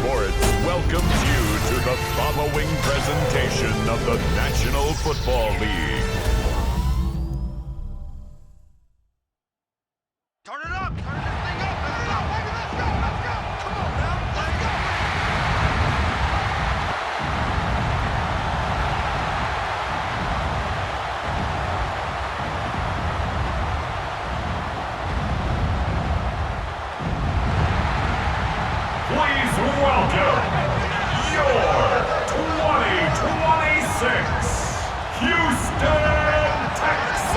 Sports welcomes you to the following presentation of the National Football League. Turn it up! Turn this thing up! Let's go, baby! Let's go! Let's go! Come on, now! Let's go! Please welcome your 2026 Houston Texans.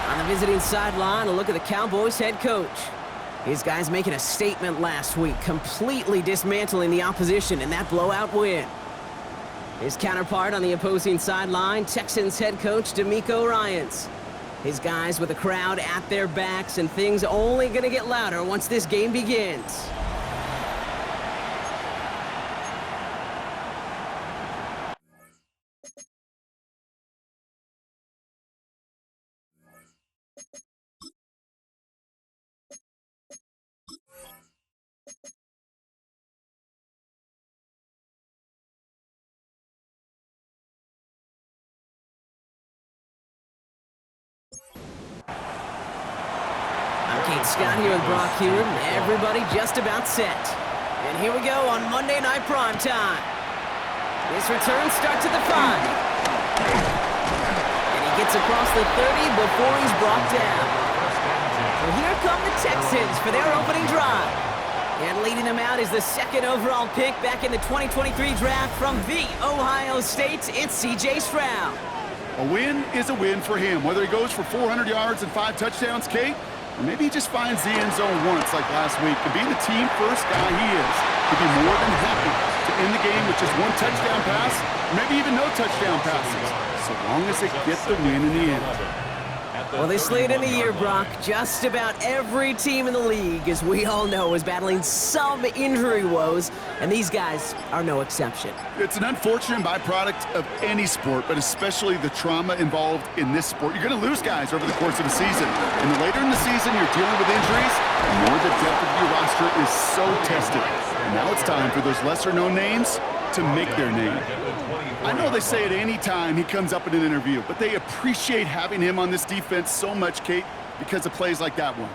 On the visiting sideline, a look at the Cowboys head coach. His guys making a statement last week, completely dismantling the opposition in that blowout win. His counterpart on the opposing sideline, Texans head coach DeMeco Ryans. His guys with the crowd at their backs, and things only going to get louder once this game begins. Scott here with Brock Hewitt, and everybody just about set. And here we go on Monday Night Primetime. This return starts at the 5. And he gets across the 30 before he's brought down. So here come the Texans for their opening drive. And leading them out is the second overall pick back in the 2023 draft from the Ohio State. It's C.J. Stroud. A win is a win for him, whether he goes for 400 yards and 5 touchdowns, Kate, or maybe he just finds the end zone once like last week. And being the team-first guy he is, he'd be more than happy to end the game with just 1 touchdown pass, or maybe even no touchdown passes, so long as they get the win in the end. Well, this late in the year, Brock, just about every team in the league, as we all know, is battling some injury woes, and these guys are no exception. It's an unfortunate byproduct of any sport, but especially the trauma involved in this sport. You're going to lose guys over the course of a season, and the later in the season you're dealing with injuries, the more the depth of your roster is so tested. And now it's time for those lesser-known names to make their name. I know they say it any time he comes up in an interview, but they appreciate having him on this defense so much, Kate, because of plays like that one.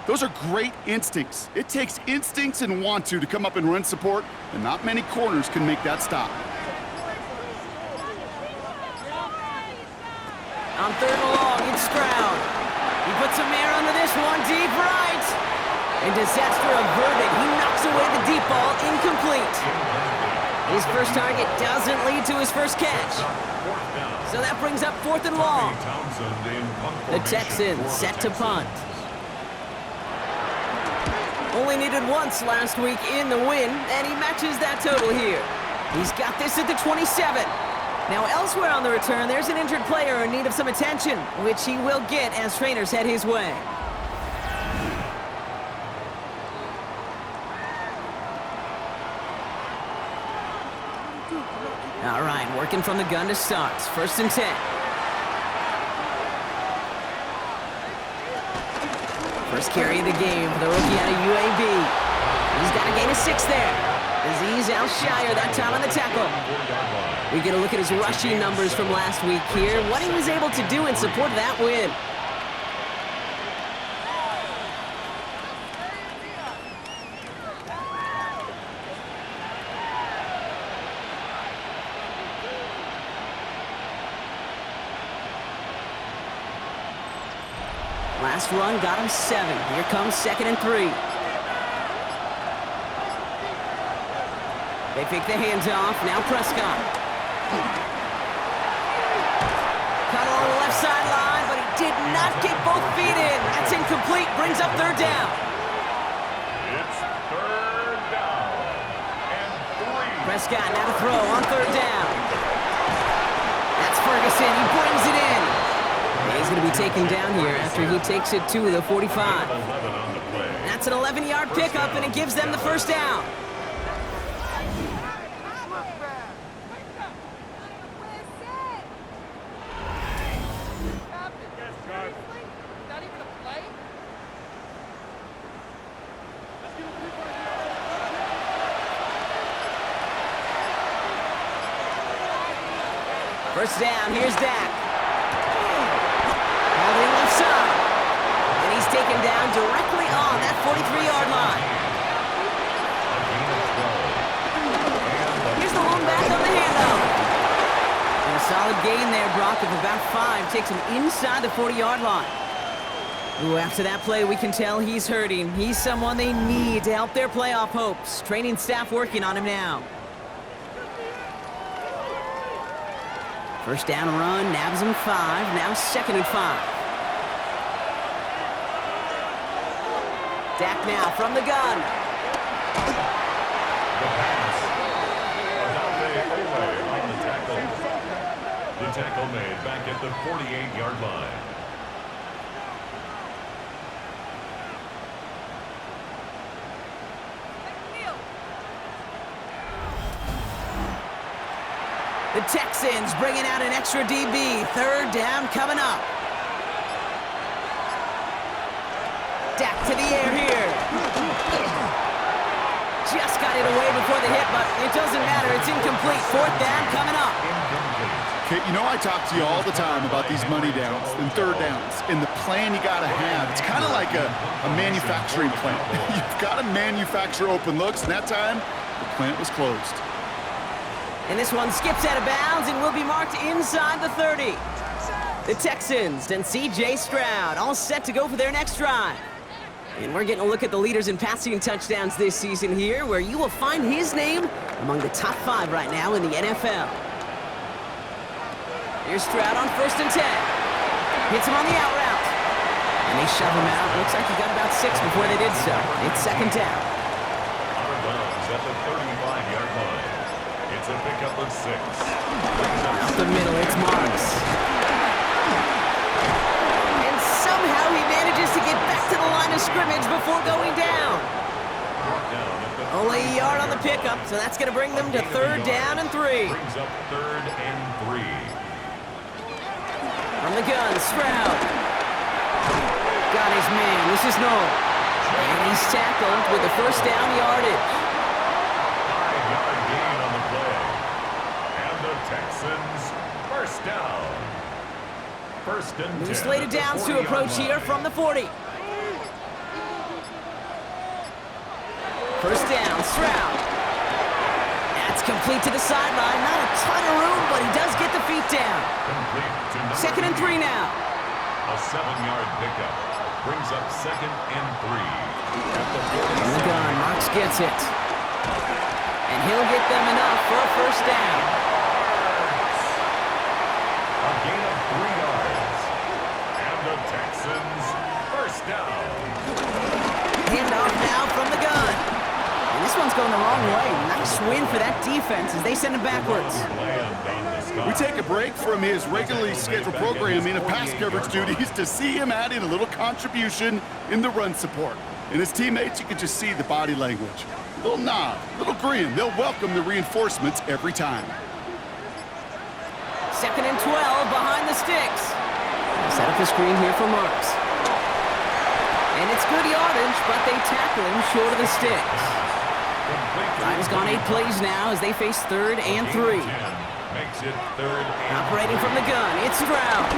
Those are great instincts. It takes instincts and want to come up and run support, and not many corners can make that stop. On 3rd and long, it's Stroud. He puts some air under this one, deep right. And disaster averted. He knocks away the deep ball, incomplete. His first target doesn't lead to his first catch. So that brings up 4th and long. The Texans set to punt. Only needed once last week in the win, and he matches that total here. He's got this at the 27. Now elsewhere on the return, there's an injured player in need of some attention, which he will get as trainers head his way. All right, working from the gun to start. 1st and 10. First carry of the game for the rookie out of UAB. He's got a gain of 6 there. Aziz Al-Shire that time on the tackle. We get a look at his rushing numbers from last week here. What he was able to do in support of that win. Last run got him 7. Here comes 2nd and 3. They pick the handoff. Now Prescott. Caught along the left sideline, but he did not get both feet in. That's incomplete. Brings up 3rd down. It's 3rd down and 3. Prescott now to throw on 3rd down. That's Ferguson. He brings it in. And he's going to be taken down here after he takes it to the 45. That's an 11-yard pickup, and it gives them the 1st down. First down, here's Dak. Holding left side. And he's taken down directly on that 43-yard line. Here's the lone back on the handoff. And a solid gain there, Brock, of about 5. Takes him inside the 40-yard line. Ooh, after that play, we can tell he's hurting. He's someone they need to help their playoff hopes. Training staff working on him now. First down run, nabs him 5. Now 2nd and 5. Dak now from the gun. The pass. Adolphe Ole on the tackle. The tackle made back at the 48-yard line. The Texans bringing out an extra DB. 3rd down coming up. Dak to the air here. Just got it away before the hit, but it doesn't matter. It's incomplete. 4th down coming up. Okay, you know I talk to you all the time about these money downs and 3rd downs and the plan you got to have. It's kind of like a manufacturing plant. You've got to manufacture open looks, and that time the plant was closed. And this one skips out of bounds and will be marked inside the 30. The Texans and C.J. Stroud all set to go for their next drive. And we're getting a look at the leaders in passing touchdowns this season here, where you will find his name among the top 5 right now in the NFL. Here's Stroud on 1st and 10. Hits him on the out route. And they shove him out. Looks like he got about 6 before they did so. It's 2nd down. Out of bounds at the 35-yard line. It's a pickup of 6. Out the middle, it's Marks. And somehow he manages to get back to the line of scrimmage before going down. Only a yard on the pickup, so that's going to bring them to 3rd down and 3. Brings up 3rd and 3. From the gun, Stroud. Got his man, this is Noel. And he's tackled with the 1st down yardage. 5-yard gain on the play. And the Texans, 1st down. 1st and 10. New slated downs to approach here from the 40. 1st down, Stroud. That's complete to the sideline. Not a ton of room, but he does get the feet down. 2nd and 3 now. A 7-yard pickup. Brings up 2nd and 3. At the From the gun, Marks gets it. And he'll get them enough for a 1st down. A gain of 3 yards. And the Texans, 1st down. Handoff now from the gun. And this one's going the wrong way. Nice win for that defense as they send it backwards. We take a break from his regularly scheduled programming of pass coverage duties to see him add in a little contribution in the run support. And his teammates, you can just see the body language. Little nod, little grin. They'll welcome the reinforcements every time. 2nd and 12 behind the sticks. Set up the screen here for Marks. And it's good yardage, but they tackle him short of the sticks. Time has gone 8 plays now as they face 3rd and 3. Makes it 3rd and Operating from the gun, it's Stroud.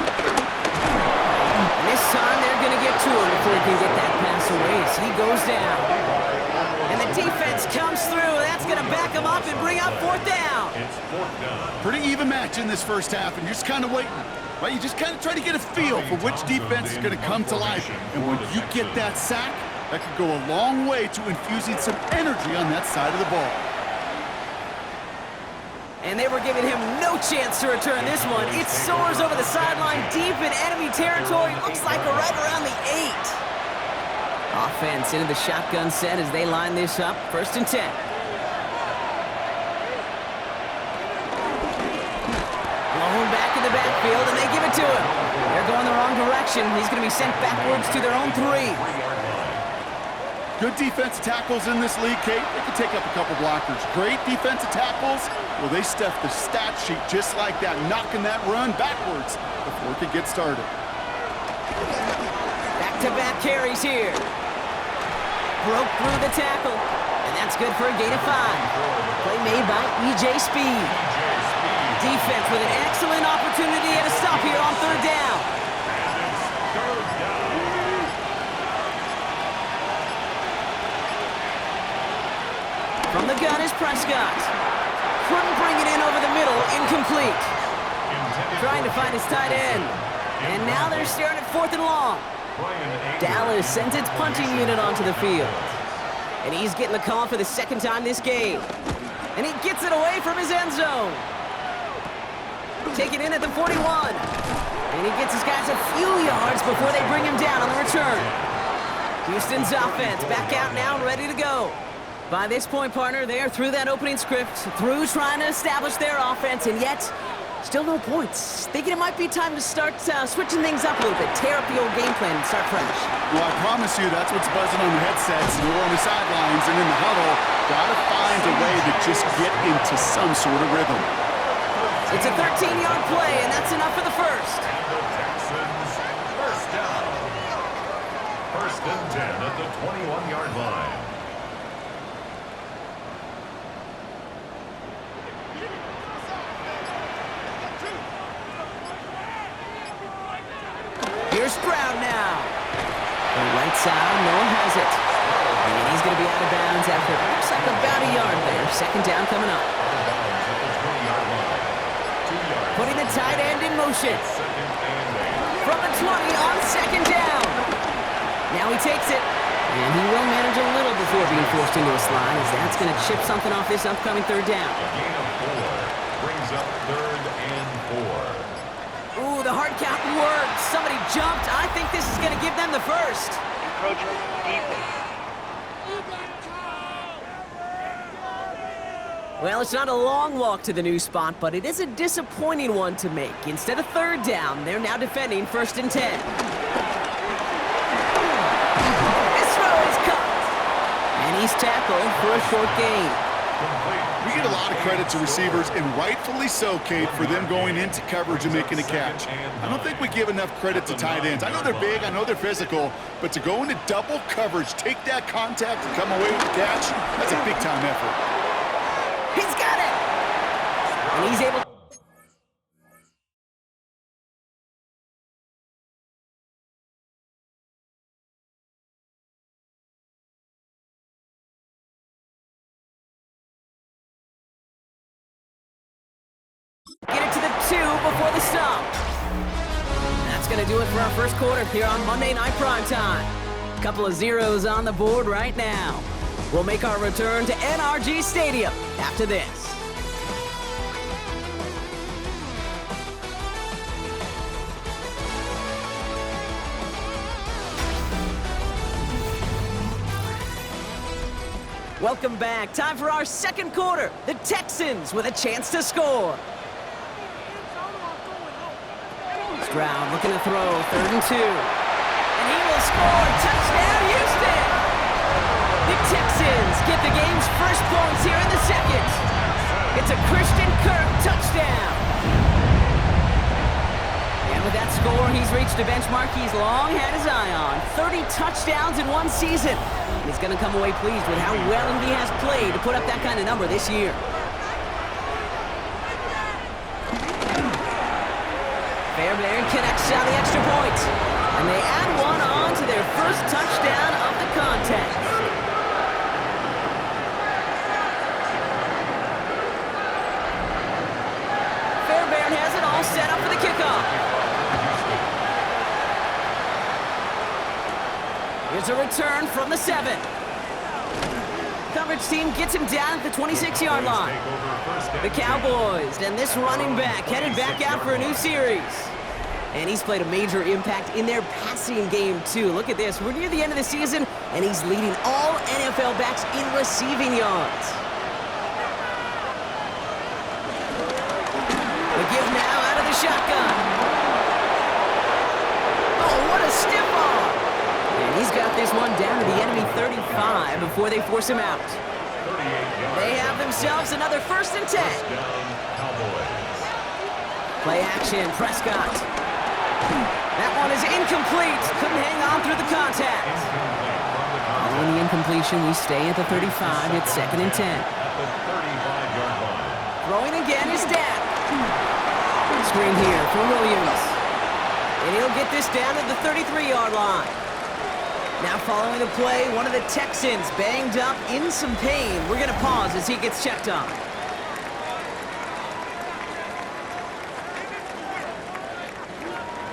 And this time they're going to get to him before he can get that pass away as he goes down. And the defense comes through. That's going to back him up and bring up 4th down. It's 4th down. Pretty even match in this 1st half, and you're just kind of waiting. Right? You just kind of try to get a feel for which defense is going to come to life. And when you get that sack, that could go a long way to infusing some energy on that side of the ball. And they were giving him no chance to return this one. It soars over the sideline deep in enemy territory. Looks like right around the 8. Offense into the shotgun set as they line this up. 1st and 10. Blown back in the backfield, and they give it to him. They're going the wrong direction. He's going to be sent backwards to their own 3. Good defensive tackles in this league, Kate. They can take up a couple blockers. Great defensive tackles. Well, they stuff the stat sheet just like that, knocking that run backwards before it could get started. Back-to-back carries here. Broke through the tackle, and that's good for a gain of 5. Play made by E.J. Speed. Defense with an excellent opportunity and a stop here on third down. And it's third down. From the gun is Prescott. Couldn't bring it in over the middle. Incomplete. Trying to find his tight end. And now they're staring at 4th and long. Dallas sends its punting unit onto the field. And he's getting the call for the 2nd time this game. And he gets it away from his end zone. Taken in at the 41. And he gets his guys a few yards before they bring him down on the return. Houston's offense back out now and ready to go. By this point, partner, they are through that opening script, through trying to establish their offense, and yet still no points. Thinking it might be time to start switching things up a little bit, tear up the old game plan and start fresh. Well, I promise you that's what's buzzing on the headsets and we're on the sidelines and in the huddle. Gotta find a way to just get into some sort of rhythm. It's a 13-yard play, and that's enough for the first. And the Texans, first down. 1st and 10 at the 21-yard line. Here's Stroud now. The right side, no one has it. And he's going to be out of bounds after looks like about a yard there. 2nd down coming up. Putting the tight end in motion. From the 20 on 2nd down. Now he takes it. And he will manage a little before being forced into a slide, as that's going to chip something off this upcoming 3rd down. A gain of 4 brings up 3rd and 4. Ooh, the hard count worked. Somebody jumped. I think this is going to give them the first. Encroachment defense. Well, it's not a long walk to the new spot, but it is a disappointing one to make. Instead of 3rd down, they're now defending 1st and 10. This throw is cut. And he's tackled for a short gain. We get a lot of credit to receivers, and rightfully so, Kate, for them going into coverage and making a catch. I don't think we give enough credit to tight ends. I know they're big, I know they're physical, but to go into double coverage, take that contact, and come away with the catch, that's a big-time effort. He's got it! And he's able... Get it to the 2 before the stop. That's going to do it for our first quarter here on Monday Night Primetime. Couple of zeros on the board right now. We'll make our return to NRG Stadium after this. Welcome back. Time for our second quarter. The Texans with a chance to score. Stroud looking to throw, 3rd and 2. And he will score. Touchdown, Houston! The Texans get the game's first points here in the 2nd. It's a Christian Kirk touchdown. And with that score, he's reached a benchmark he's long had his eye on. 30 touchdowns in one season. He's going to come away pleased with how well he has played to put up that kind of number this year. Fairbairn connects on the extra point. And they add one on to their first touchdown of the contest. Fairbairn has it all set up for the kickoff. Here's a return from the 7. Coverage team gets him down at the 26-yard line. The Cowboys and this running back headed back out for a new series. And he's played a major impact in their passing game, too. Look at this. We're near the end of the season, and he's leading all NFL backs in receiving yards. The give now out of the shotgun. Oh, what a stiff arm. And he's got this one down to the enemy 35 before they force him out. They have themselves another 1st and 10. Play action, Prescott. That one is incomplete. Couldn't hang on through the contact. Following the incompletion, we stay at the 35. It's 2nd and 10. Throwing again is Dak. screen here for Williams. And he'll get this down to the 33-yard line. Now following the play, one of the Texans banged up in some pain. We're going to pause as he gets checked on.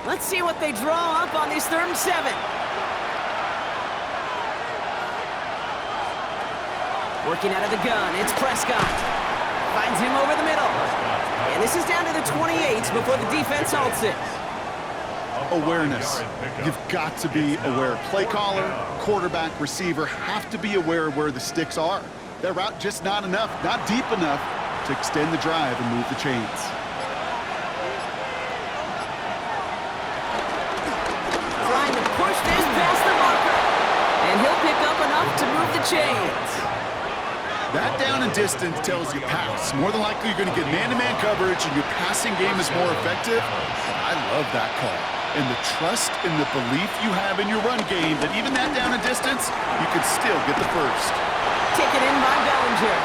Let's see what they draw up on this 3rd and 7. Working out of the gun, it's Prescott. Finds him over the middle. And this is down to the 28 before the defense halts it. Awareness. You've got to be aware. Play caller, quarterback, receiver have to be aware of where the sticks are. That route just not enough, not deep enough to extend the drive and move the chains. Trying to push this past the marker. And he'll pick up enough to move the chains. That down and distance tells you pass. More than likely you're going to get man-to-man coverage and your passing game is more effective. I love that call. And the trust and the belief you have in your run game that even that down and distance, you can still get the first. Taken in by Bellinger.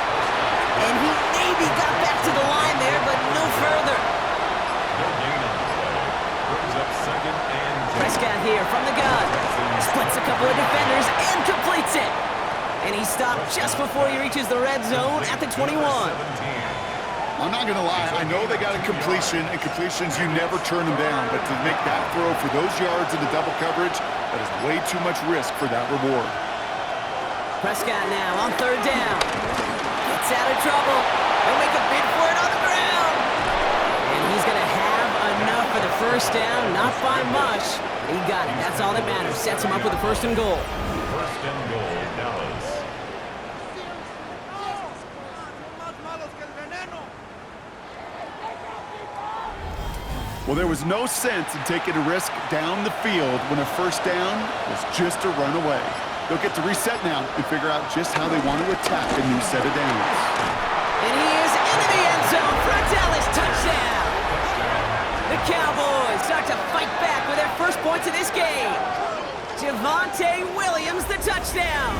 And he maybe got back to the line there, but no further. No gain on the play. Brings up 2nd and 10. Prescott here from the gun. Splits a couple of defenders and completes it. And he stopped just before he reaches the red zone at the 21. I'm not going to lie, I know they got a completion, and completions, you never turn them down, but to make that throw for those yards into double coverage, that is way too much risk for that reward. Prescott now on 3rd down. Gets out of trouble. He'll make a bid for it on the ground. And he's going to have enough for the 1st down, not by much. He got it. That's all that matters. Sets him up with a 1st and goal. 1st and goal, Dallas. Well, there was no sense in taking a risk down the field when a 1st down was just a run away. They'll get to reset now and figure out just how they want to attack a new set of downs. And he is into the end zone for a Dallas touchdown. The Cowboys start to fight back with their first points of this game. Javonte Williams, the touchdown.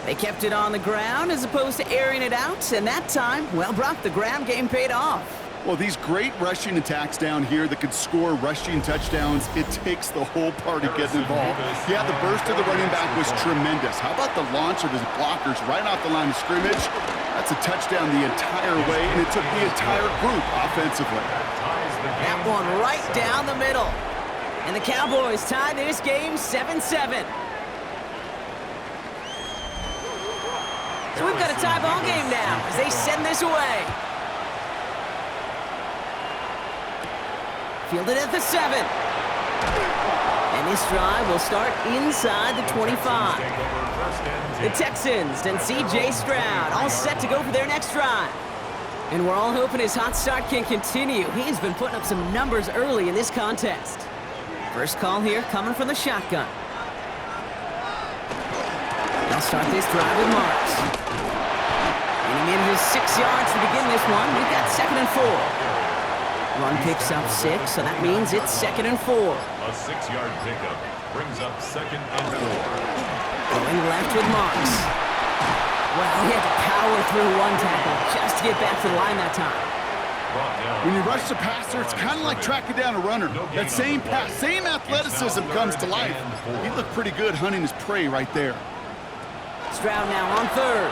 They kept it on the ground as opposed to airing it out, and that time, well, Brock, the ground game paid off. Well, these great rushing attacks down here that could score rushing touchdowns, it takes the whole party getting involved. Yeah, the burst of the running back was tremendous. How about the launch of his blockers right off the line of scrimmage? That's a touchdown the entire way, and it took the entire group offensively. That one right down the middle. And the Cowboys tie this game 7-7. So we've got a tie ball game now as they send this away. Fielded at the 7. And this drive will start inside the 25. The Texans and C.J. Stroud all set to go for their next drive. And we're all hoping his hot start can continue. He's been putting up some numbers early in this contest. First call here coming from the shotgun. They'll start this drive with Marks. Getting in his 6 yards to begin this one. We've got 2nd and 4. Run picks up 6, so that means it's 2nd and 4. A 6-yard pickup brings up 2nd and 4. Going left with Marks. Well, he had to power through one tackle just to get back to the line that time. When you rush the passer, it's kind of like tracking down a runner. That same pass, same athleticism comes to life. He looked pretty good hunting his prey right there. Stroud now on 3rd.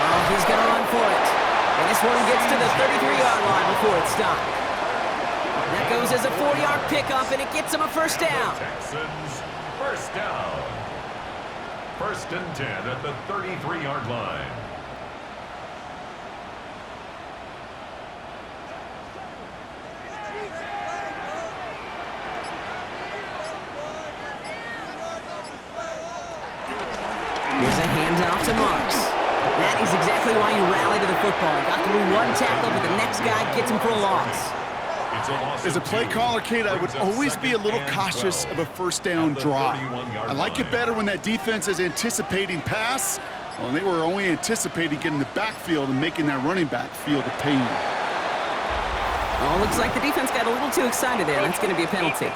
Oh, he's going to run for it. And this one gets to the 33-yard line before it's stopped. That goes as a 4-yard pickup, and it gets him a 1st down. Texans, 1st down. 1st and 10 at the 33-yard line. Here's a handoff to Marks. That is exactly why you rally to the football. Got through one tackle, but the next guy gets him for a loss. As a play caller, Kate, I would always be a little cautious of a 1st down drive. I like it better when that defense is anticipating pass. Well, they were only anticipating getting the backfield and making that running back feel the pain. Oh, looks like the defense got a little too excited there. That's going to be a penalty.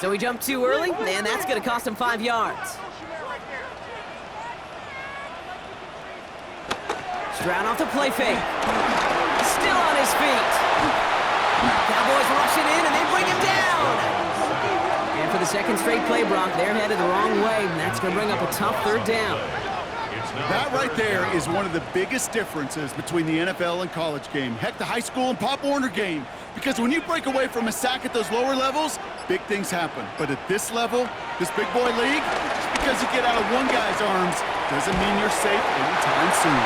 So he jumped too early, and that's going to cost him 5 yards. Stroud off the play fake. Still on his feet. Cowboys rushing in, and they bring him down. And for the second straight play, Brock, they're headed the wrong way, and that's going to bring up a tough third down. That right there is one of the biggest differences between the NFL and college game. Heck, the high school and Pop Warner game. Because when you break away from a sack at those lower levels, big things happen. But at this level, this big boy league, just because you get out of one guy's arms doesn't mean you're safe anytime soon.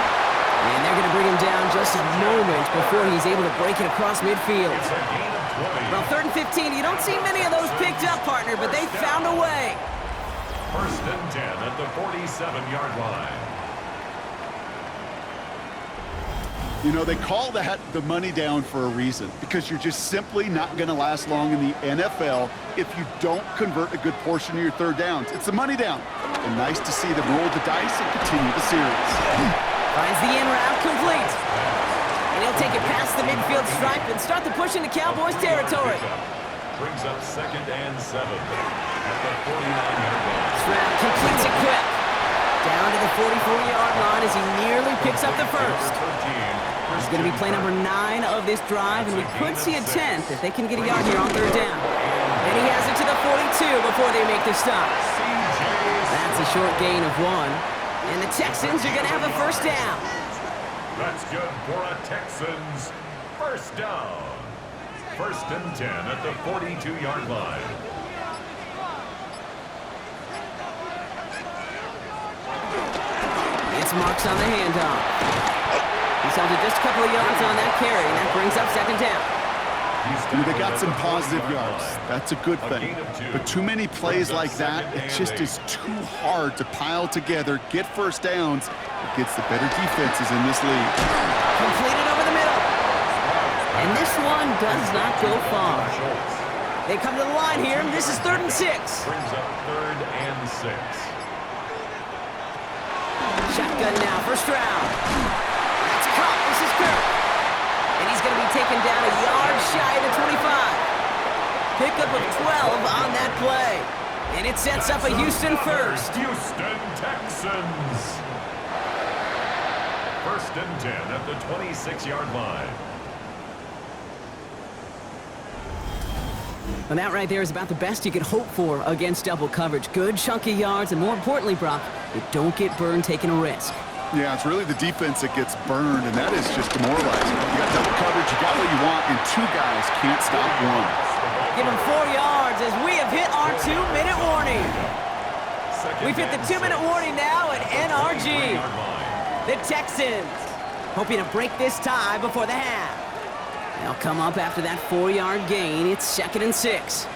And they're going to bring him down just a moment before he's able to break it across midfield. It's a gain of 20. Well, 3rd and 15, you don't see many of those picked up, partner, but they found a way. 1st and 10 at the 47-yard line. You know, they call that the money down for a reason, because you're just simply not going to last long in the NFL if you don't convert a good portion of your third downs. It's the money down. And nice to see them roll the dice and continue the series. Finds the in route complete. And he'll take it past the midfield stripe and start the push into Cowboys territory. Brings up 2nd and 7 at the 49-yard line. Stroud completes it quick. Down to the 44-yard line as he nearly picks up the first. He's going to be play number 9 of this drive, and we could see a 10th if they can get a yard here on third down. And he has it to the 42 before they make the stop. That's a short gain of 1. And the Texans are going to have a first down. That's good for a Texans first down. 1st and 10 at the 42-yard line. It's Marks on the handoff. He's held it just a couple of yards on that carry, and that brings up 2nd down. They got some positive yards. That's a good thing. But too many plays like that, it just is too hard to pile together, get first downs against the better defenses in this league. Completed over the middle. And this one does not go far. They come to the line here, and this is 3rd and 6. Brings up 3rd and 6. Shotgun now for Stroud. That's caught. This is Kirk. And he's going to be taken down a yard shy of the 25. Pickup of 12 on that play. And it sets up a Houston first. Houston Texans. 1st and 10 at the 26-yard line. And that right there is about the best you could hope for against double coverage. Good chunky yards, and more importantly, Brock, you don't get burned taking a risk. Yeah, it's really the defense that gets burned, and that is just demoralizing. You got double coverage, you got what you want, and 2 guys can't stop one. Give him 4 yards as we have hit our 2-minute warning. We've hit the 2-minute warning now at NRG. The Texans hoping to break this tie before the half. They'll come up after that 4-yard gain. It's 2nd and 6.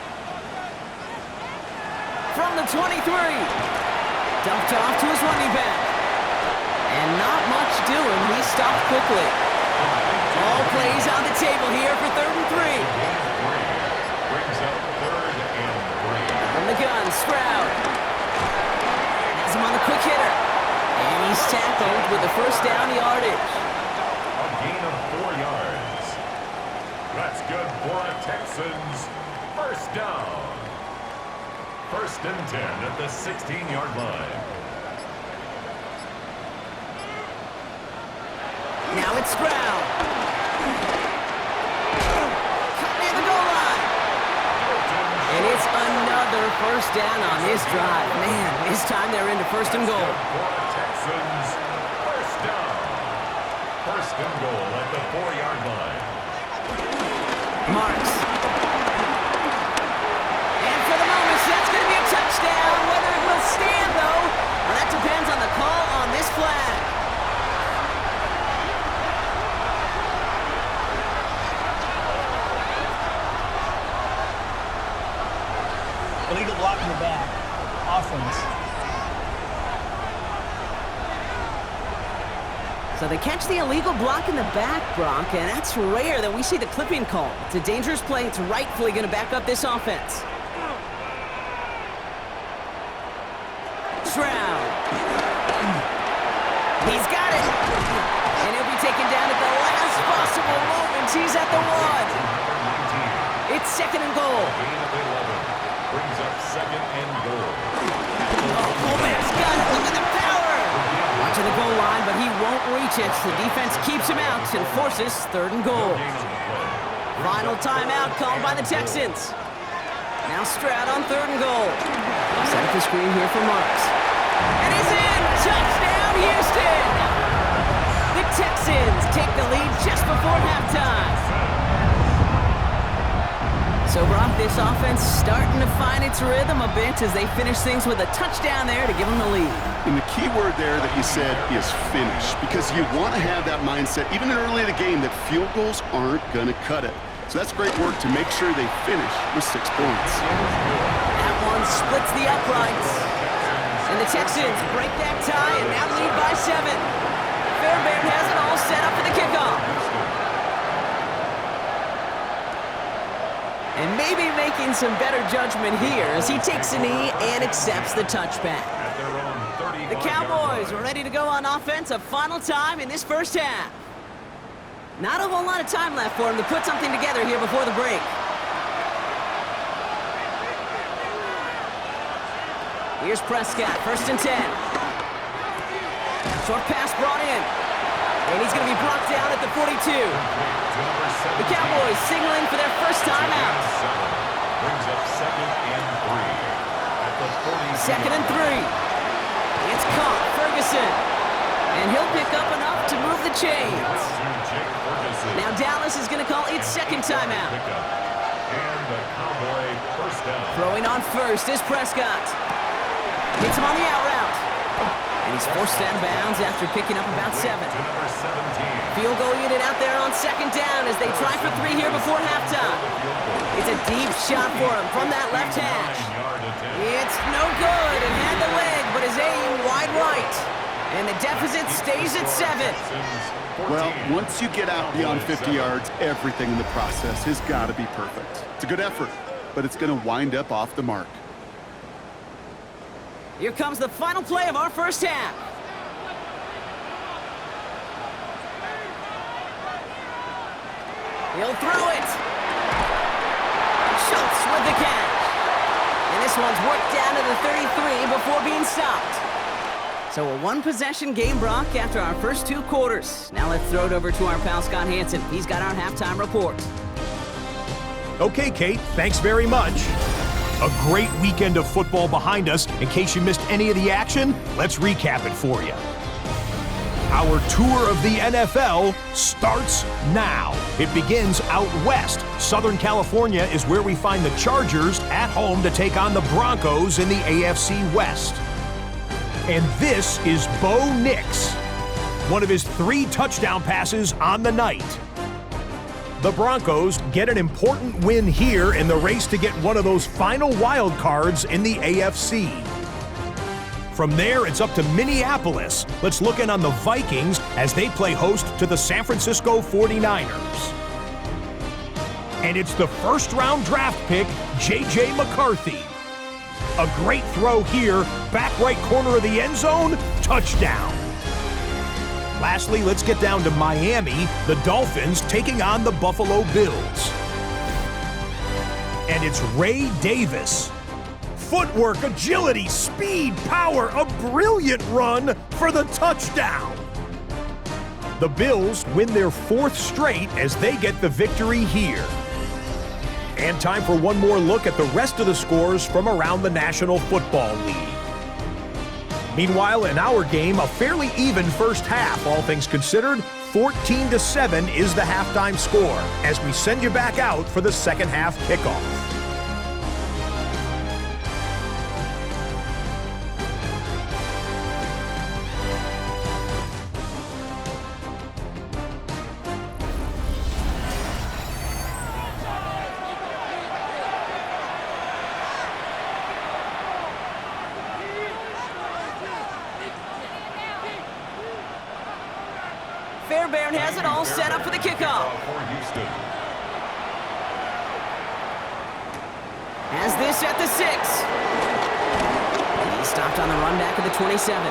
From the 23. Dumped off to his running back. And not much doing. He stopped quickly. All plays on the table here for 3rd and 3. Brings up 3rd and 3. From the gun, Stroud. Has him on the quick hitter. And he's tackled with the first down yardage. A gain of 4 yards. That's good for a Texans first down. 1st and 10 at the 16-yard line. Now it's Stroud. Cut near the goal line. And it's another first down on this drive. Man, this time they're into 1st and goal. For a Texans first down. 1st and goal at the 4-yard line. Marks. And for the moment, that's going to be a touchdown. Whether it will stand, though, well, that depends on the call on this flag. Illegal block in the back. Offense. So they catch the illegal block in the back, Brock, and that's rare that we see the clipping call. It's a dangerous play. It's rightfully going to back up this offense. Stroud. He's got it. And he'll be taken down at the last possible moment. He's at the 1. It's 2nd and goal. Gain of 11. Brings up 2nd and goal. Oh, Coleman's got it. Look at the power. Watching the goal line, but he won't reach it. The defense keeps him out and forces 3rd and goal. Final timeout called by the Texans. Now Stroud on 3rd and goal. Set up the screen here for Marks. And he's in! Touchdown, Houston! The Texans take the lead just before halftime. So, Brock, this offense starting to find its rhythm a bit as they finish things with a touchdown there to give them the lead. And the key word there that you said is finish, because you want to have that mindset, even early in the game, that field goals aren't going to cut it. So that's great work to make sure they finish with 6 points. That one splits the uprights. And the Texans break that tie and now lead by 7. Fairbairn has it all set up for the kickoff. And maybe making some better judgment here as he takes a knee and accepts the touchback. The Cowboys are ready to go on offense a final time in this first half. Not a whole lot of time left for him to put something together here before the break. Here's Prescott, 1st and 10. Short pass brought in. And he's going to be brought down at the 42. The Cowboys signaling for their first time out. Brings up 2nd and 3 at the 40. 2nd and 3. It's caught, Ferguson. And he'll pick up enough to move the chains. Now Dallas is going to call its 2nd timeout. And the Cowboy first down. Throwing on first is Prescott. Hits him on the out route. And he's forced out of bounds after picking up about 7. Field goal unit out there on 2nd down as they try for 3 here before halftime. It's a deep shot for him from that left hash. It's no good. It had the leg, but his aim wide right. And the deficit stays at 7. Well, once you get out beyond 50 yards, everything in the process has got to be perfect. It's a good effort, but it's going to wind up off the mark. Here comes the final play of our first half. He'll throw it. Schultz with the catch. And this one's worked down to the 33 before being stopped. So a 1-possession game, Brock, after our first 2 quarters. Now let's throw it over to our pal Scott Hansen. He's got our halftime report. Okay, Kate, thanks very much. A great weekend of football behind us. In case you missed any of the action, let's recap it for you. Our tour of the NFL starts now. It begins out west. Southern California is where we find the Chargers at home to take on the Broncos in the AFC West. And this is Bo Nix, one of his 3 touchdown passes on the night. The Broncos get an important win here in the race to get one of those final wild cards in the AFC. From there, it's up to Minneapolis. Let's look in on the Vikings as they play host to the San Francisco 49ers. And it's the first-round draft pick, J.J. McCarthy. A great throw here, back right corner of the end zone, touchdown. Lastly, let's get down to Miami, the Dolphins taking on the Buffalo Bills. And it's Ray Davis. Footwork, agility, speed, power, a brilliant run for the touchdown. The Bills win their 4th straight as they get the victory here. And time for one more look at the rest of the scores from around the National Football League. Meanwhile, in our game, a fairly even first half, all things considered. 14-7 is the halftime score as we send you back out for the second half kickoff. Fairbairn has it all set up for the kickoff. Has this at the 6. He stopped on the run back of the 27.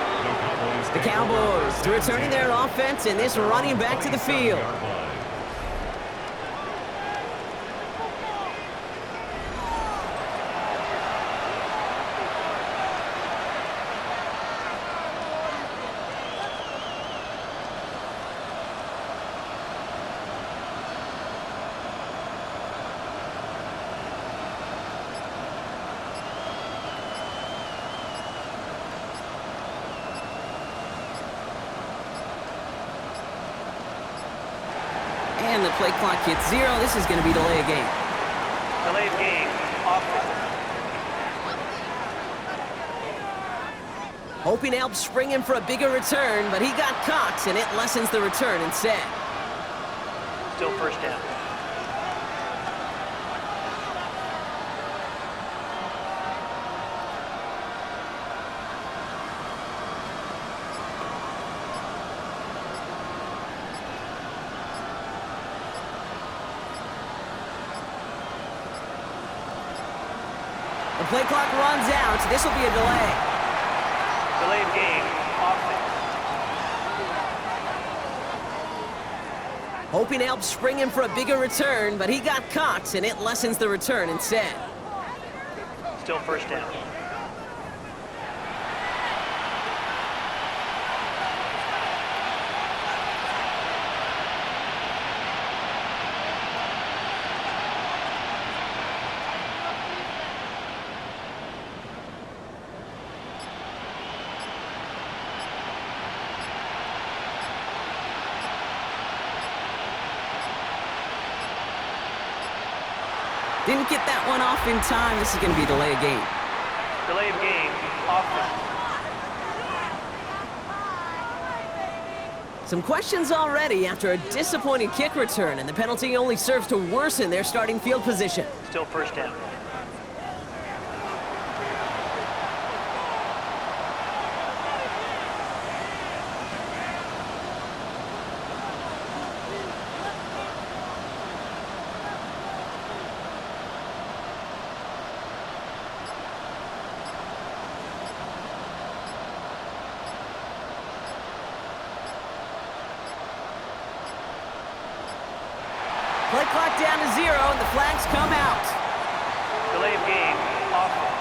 The Cowboys returning their offense and this running back to the field. the play clock hits 0. This is going to be delay of game. Delay of game. Offense. Hoping to help spring him for a bigger return, but he got caught, and it lessens the return instead. Still first down. The play clock runs out. This will be a delay. Delay of game. Offense. Hoping to help spring him for a bigger return, but he got caught, and it lessens the return instead. Still first down. Didn't get that one off in time. This is going to be a delay of game. Delay of game. Offense. Some questions already after a disappointing kick return, and the penalty only serves to worsen their starting field position. Still first down. Play clock down to 0, and the flags come out. Delay of game. Offense.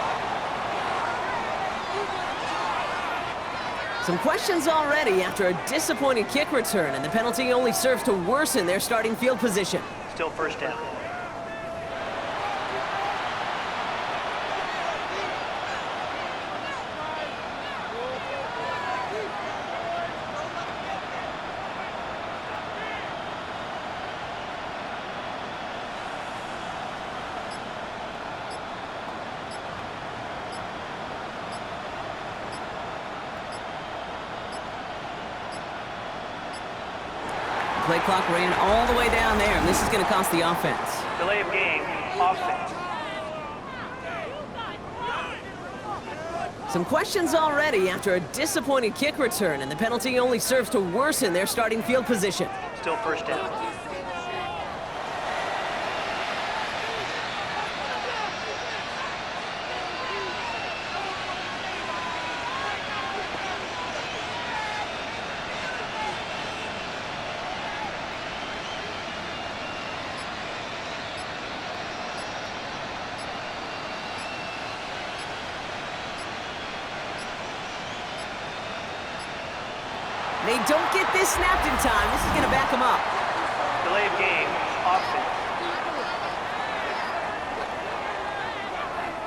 Some questions already after a disappointing kick return, and the penalty only serves to worsen their starting field position. Still first down. Play clock ran all the way down there, and this is going to cost the offense. Delay of game. Offense. Some questions already after a disappointing kick return, and the penalty only serves to worsen their starting field position. Still first down. They don't get this snapped in time. This is going to back them up. Delay of game. Offense.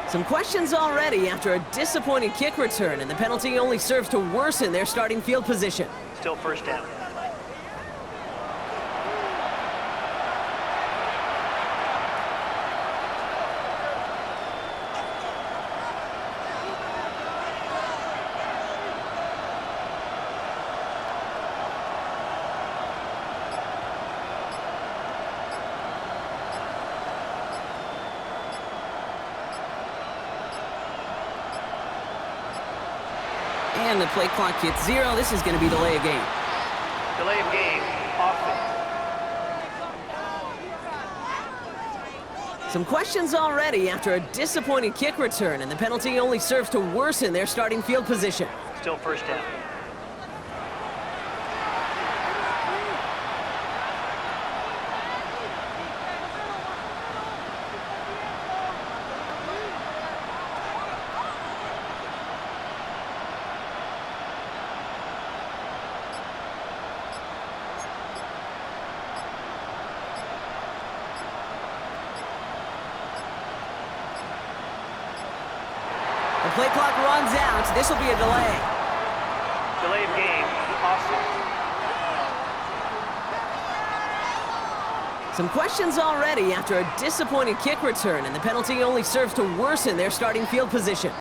Some questions already after a disappointing kick return, and the penalty only serves to worsen their starting field position. Still first down. And the play clock hits 0. This is going to be delay of game. Delay of game. Offense. Some questions already after a disappointing kick return, and the penalty only serves to worsen their starting field position. Still first down. The play clock runs out. This will be a delay. Delay of game. Offense. Some questions already after a disappointing kick return, and the penalty only serves to worsen their starting field position.